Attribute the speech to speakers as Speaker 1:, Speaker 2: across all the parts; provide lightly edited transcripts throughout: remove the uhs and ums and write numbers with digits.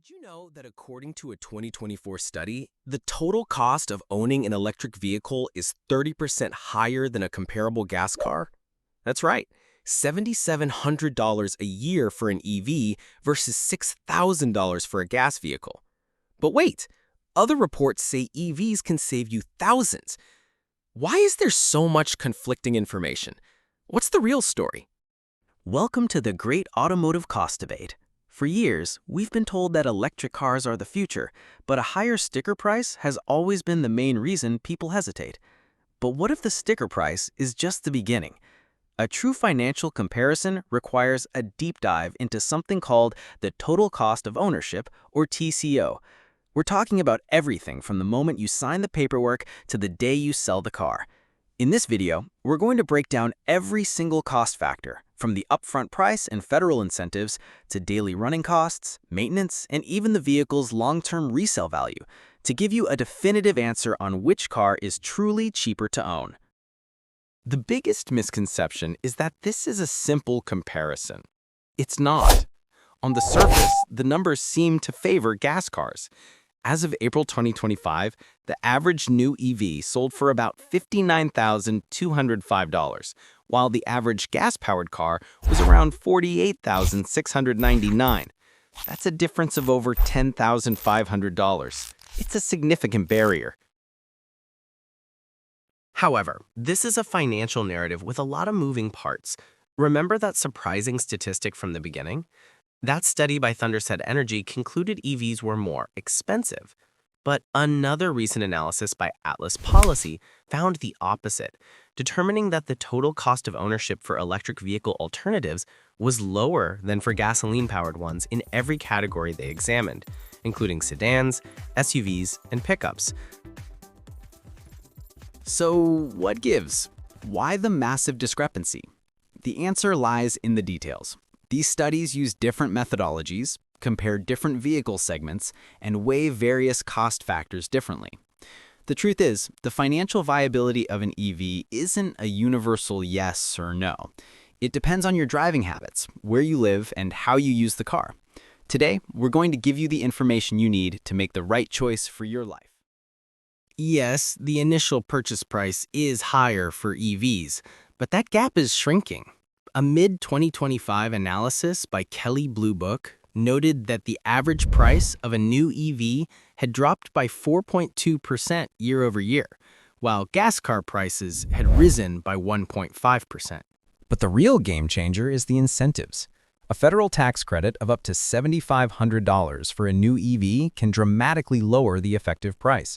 Speaker 1: Did you know that according to a 2024 study, the total cost of owning an electric vehicle is 30% higher than a comparable gas car? That's right, $7,700 a year for an EV versus $6,000 for a gas vehicle. But wait, other reports say EVs can save you thousands. Why is there so much conflicting information? What's the real story?
Speaker 2: Welcome to the Great Automotive Cost Debate. For years, we've been told that electric cars are the future, but a higher sticker price has always been the main reason people hesitate. But what if the sticker price is just the beginning? A true financial comparison requires a deep dive into something called the total cost of ownership, or TCO. We're talking about everything from the moment you sign the paperwork to the day you sell the car. In this video, we're going to break down every single cost factor, from the upfront price and federal incentives to daily running costs, maintenance, and even the vehicle's long-term resale value, to give you a definitive answer on which car is truly cheaper to own.
Speaker 1: The biggest misconception is that this is a simple comparison. It's not. On the surface, the numbers seem to favor gas cars. As of April 2025, the average new EV sold for about $59,205, while the average gas-powered car was around $48,699. That's a difference of over $10,500. It's a significant barrier. However, this is a financial narrative with a lot of moving parts. Remember that surprising statistic from the beginning? That study by Thunderset Energy concluded EVs were more expensive. But another recent analysis by Atlas Policy found the opposite, determining that the total cost of ownership for electric vehicle alternatives was lower than for gasoline-powered ones in every category they examined, including sedans, SUVs, and pickups.
Speaker 3: So what gives? Why the massive discrepancy? The answer lies in the details. These studies use different methodologies, compare different vehicle segments, and weigh various cost factors differently. The truth is, the financial viability of an EV isn't a universal yes or no. It depends on your driving habits, where you live, and how you use the car. Today, we're going to give you the information you need to make the right choice for your life.
Speaker 1: Yes, the initial purchase price is higher for EVs, but that gap is shrinking. A mid-2025 analysis by Kelley Blue Book noted that the average price of a new EV had dropped by 4.2% year over year, while gas car prices had risen by 1.5%.
Speaker 4: But the real game changer is the incentives. A federal tax credit of up to $7,500 for a new EV can dramatically lower the effective price.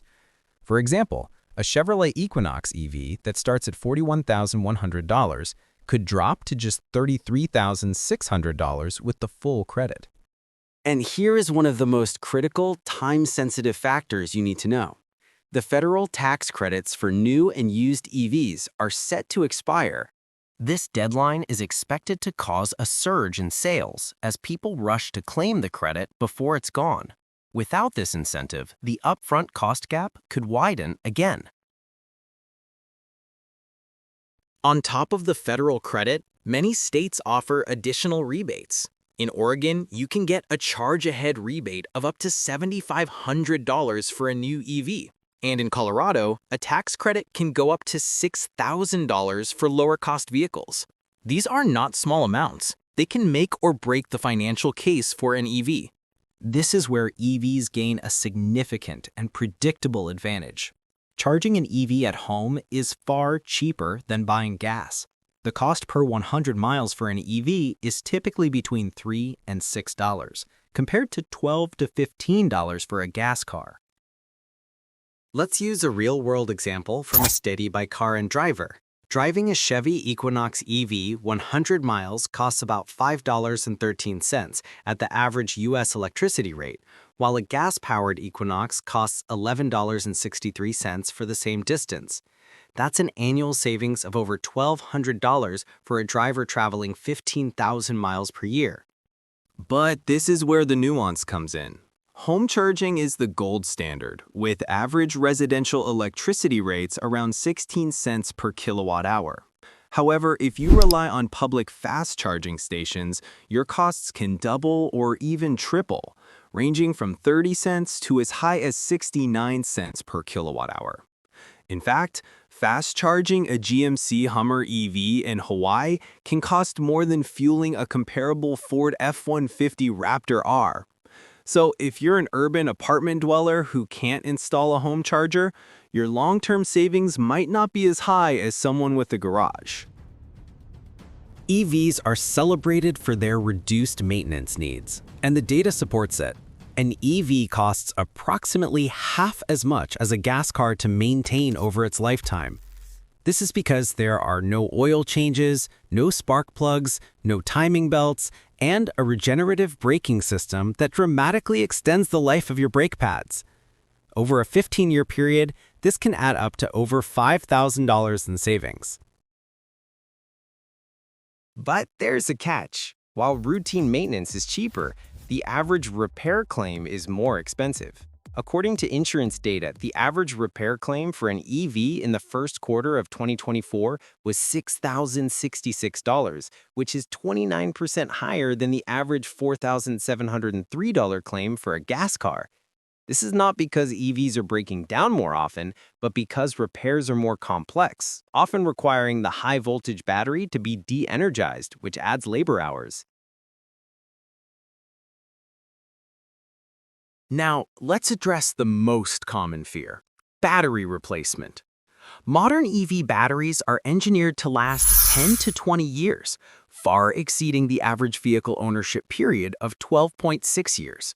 Speaker 4: For example, a Chevrolet Equinox EV that starts at $41,100 could drop to just $33,600 with the full credit.
Speaker 2: And here is one of the most critical, time-sensitive factors you need to know. The federal tax credits for new and used EVs are set to expire.
Speaker 1: This deadline is expected to cause a surge in sales as people rush to claim the credit before it's gone. Without this incentive, the upfront cost gap could widen again. On top of the federal credit, many states offer additional rebates. In Oregon, you can get a charge-ahead rebate of up to $7,500 for a new EV. And in Colorado, a tax credit can go up to $6,000 for lower-cost vehicles. These are not small amounts. They can make or break the financial case for an EV. This is where EVs gain a significant and predictable advantage. Charging an EV at home is far cheaper than buying gas. The cost per 100 miles for an EV is typically between $3 and $6, compared to $12 to $15 for a gas car.
Speaker 2: Let's use a real-world example from a study by Car and Driver. Driving a Chevy Equinox EV 100 miles costs about $5.13 at the average U.S. electricity rate, while a gas-powered Equinox costs $11.63 for the same distance. That's an annual savings of over $1,200 for a driver traveling 15,000 miles per year.
Speaker 3: But this is where the nuance comes in. Home charging is the gold standard, with average residential electricity rates around 16 cents per kilowatt hour. However, if you rely on public fast charging stations, your costs can double or even triple. ranging from 30 cents to as high as 69 cents per kilowatt hour. In fact, fast charging a GMC Hummer EV in Hawaii can cost more than fueling a comparable Ford F-150 Raptor R. So if you're an urban apartment dweller who can't install a home charger, your long-term savings might not be as high as someone with a garage.
Speaker 2: EVs are celebrated for their reduced maintenance needs, and the data supports it. An EV costs approximately half as much as a gas car to maintain over its lifetime. This is because there are no oil changes, no spark plugs, no timing belts, and a regenerative braking system that dramatically extends the life of your brake pads. Over a 15-year period, this can add up to over $5,000 in savings.
Speaker 5: But there's a catch. While routine maintenance is cheaper, the average repair claim is more expensive. According to insurance data, the average repair claim for an EV in the first quarter of 2024 was $6,066, which is 29% higher than the average $4,703 claim for a gas car. This is not because EVs are breaking down more often, but because repairs are more complex, often requiring the high-voltage battery to be de-energized, which adds labor hours.
Speaker 3: Now, let's address the most common fear: battery replacement. Modern EV batteries are engineered to last 10 to 20 years, far exceeding the average vehicle ownership period of 12.6 years.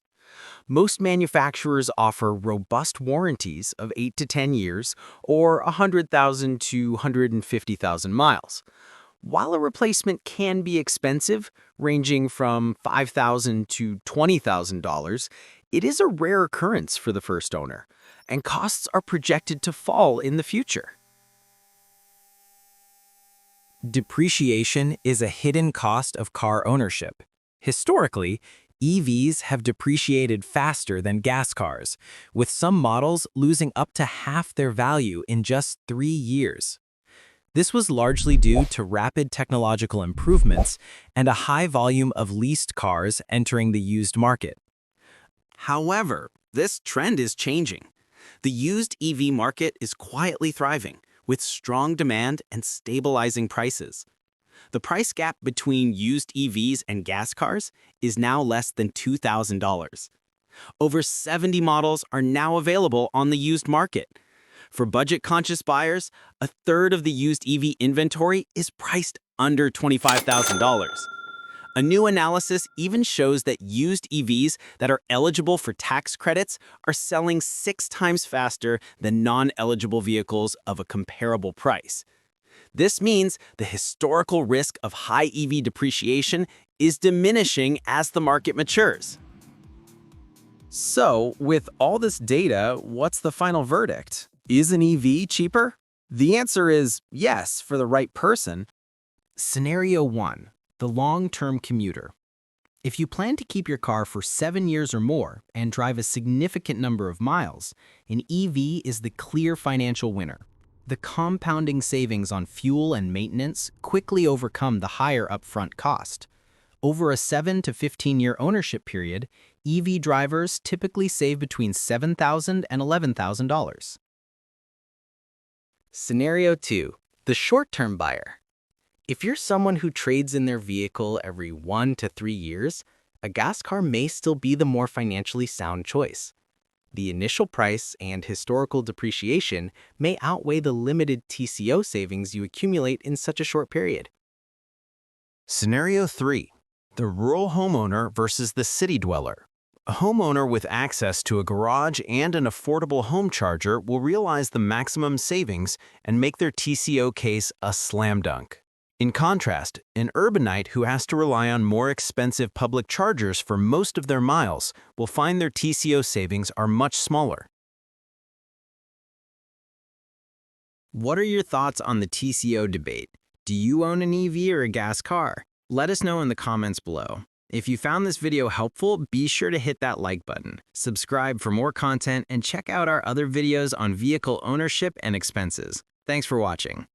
Speaker 3: Most manufacturers offer robust warranties of 8 to 10 years or 100,000 to 150,000 miles. While a replacement can be expensive, ranging from $5,000 to $20,000, it is a rare occurrence for the first owner, and costs are projected to fall in the future.
Speaker 2: Depreciation is a hidden cost of car ownership. Historically, EVs have depreciated faster than gas cars, with some models losing up to half their value in just 3 years. This was largely due to rapid technological improvements and a high volume of leased cars entering the used market.
Speaker 3: However, this trend is changing. The used EV market is quietly thriving, with strong demand and stabilizing prices. The price gap between used EVs and gas cars is now less than $2,000. Over 70 models are now available on the used market. For budget-conscious buyers, a third of the used EV inventory is priced under $25,000. A new analysis even shows that used EVs that are eligible for tax credits are selling 6 times faster than non-eligible vehicles of a comparable price. This means the historical risk of high EV depreciation is diminishing as the market matures.
Speaker 2: So, with all this data, what's the final verdict? Is an EV cheaper? The answer is yes for the right person.
Speaker 1: Scenario 1. The long-term commuter. If you plan to keep your car for 7 years or more and drive a significant number of miles, an EV is the clear financial winner. The compounding savings on fuel and maintenance quickly overcome the higher upfront cost. Over a 7 to 15-year ownership period, EV drivers typically save between $7,000 and $11,000.
Speaker 5: Scenario 2. The short-term buyer. If you're someone who trades in their vehicle every 1 to 3 years, a gas car may still be the more financially sound choice. The initial price and historical depreciation may outweigh the limited TCO savings you accumulate in such a short period.
Speaker 3: Scenario 3. The rural homeowner versus the city dweller. A homeowner with access to a garage and an affordable home charger will realize the maximum savings and make their TCO case a slam dunk. In contrast, an urbanite who has to rely on more expensive public chargers for most of their miles will find their TCO savings are much smaller.
Speaker 1: What are your thoughts on the TCO debate? Do you own an EV or a gas car? Let us know in the comments below. If you found this video helpful, be sure to hit that like button, subscribe for more content, and check out our other videos on vehicle ownership and expenses. Thanks for watching.